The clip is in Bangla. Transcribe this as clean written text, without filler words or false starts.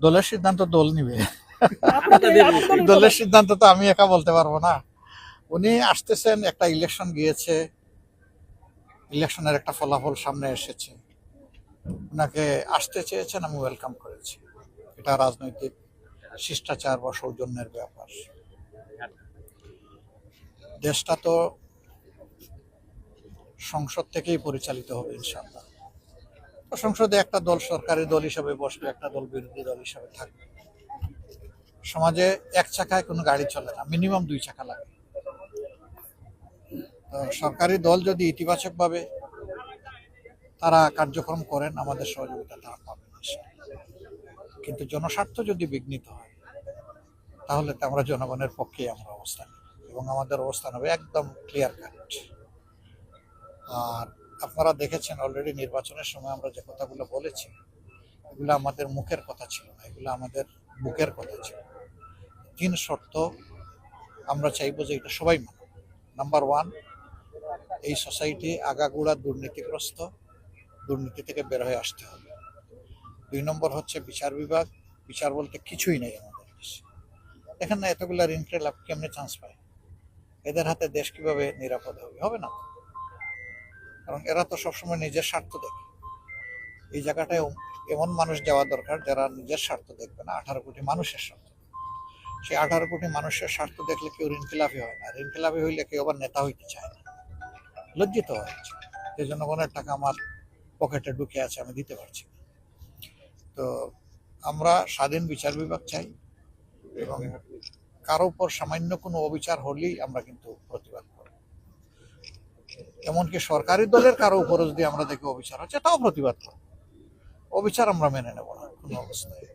দলের সিদ্ধান্ত দল নিবে। আপনাদের দলের সিদ্ধান্ত তো আমি একা বলতে পারবো না। উনি আসতেছেন, একটা ইলেকশন গিয়েছে, ইলেকশনের একটা ফলাফল সামনে এসেছে, ওনাকে আসতে চেয়েছেন, আমি ওয়েলকাম করেছি। এটা রাজনৈতিক শিষ্টাচার বা সৌজন্যের ব্যাপার। দেশটা তো সংসদ থেকেই পরিচালিত হবে ইনশাআল্লাহ। তো সংসদে একটা দল সরকারি দল হিসাবে বসবে, একটা দল বিরোধী দল হিসাবে থাকবে। সমাজে এক চাকায় কোনো গাড়ি চলে না, মিনিমাম দুই চাকা লাগে। তো সরকারি দল যদি ইতিবাচকভাবে তারা কার্যক্রম করেন, আমাদের সহযোগিতা তারা পাবেন ইনশাআল্লাহ। কিন্তু জনস্বার্থ যদি বিঘ্নিত হয়, তাহলে তো আমরা জনগণের পক্ষেই আমরা অবস্থান নেব, এবং আমাদের অবস্থান হবে একদম ক্লিয়ার কাট। আর আপনারা দেখেছেন অলরেডি নির্বাচনের সময় আমরা যে কথাগুলো বলেছি, এগুলো আমাদের মুখের কথা ছিল না, এগুলো আমাদের বুকের কথা ছিল। 3 শর্ত আমরা চাইবো যে এটা সবাই মানে। নাম্বার 1, এই সোসাইটি আগাগোড়া দুর্নীতিগ্রস্ত, দুর্নীতি থেকে বের হয়ে আসতে হবে। 2 নম্বর হচ্ছে বিচার বিভাগ, বিচার বলতে কিছুই নেই আমাদের দেশে। দেখেন না এতগুলা ঋণ লাভ কেমনে চান্স পায়, এদের হাতে দেশ কিভাবে নিরাপদ হবে? হবে না, কারণ এরা তো সবসময় নিজের স্বার্থ দেখে। এই জায়গাটায় এমন মানুষ যাওয়া দরকার যারা নিজের স্বার্থ দেখবে না, 18 কোটি মানুষের স্বার্থ। সেই 18 কোটি মানুষের স্বার্থ দেখলে কেউ ঋণখেলাপি হয় না, ঋণখেলাপি হইলে কেউ আবার নেতা হইতে চায় না, লজ্জিত হয়েছে যে জনগণের টাকা আমার পকেটে ঢুকে আছে, আমি দিতে পারছি না। তো আমরা স্বাধীন বিচার বিভাগ চাই, এবং কারো উপর সামান্য কোনো অবিচার হলেই আমরা কিন্তু প্রতিবাদ করব। এমনকি সরকারি দলের কারো উপর যদি আমরা দেখি অবিচার হচ্ছে, তাও প্রতিবাদ করব। অবিচার আমরা মেনে নেব না কোনো অবস্থায়।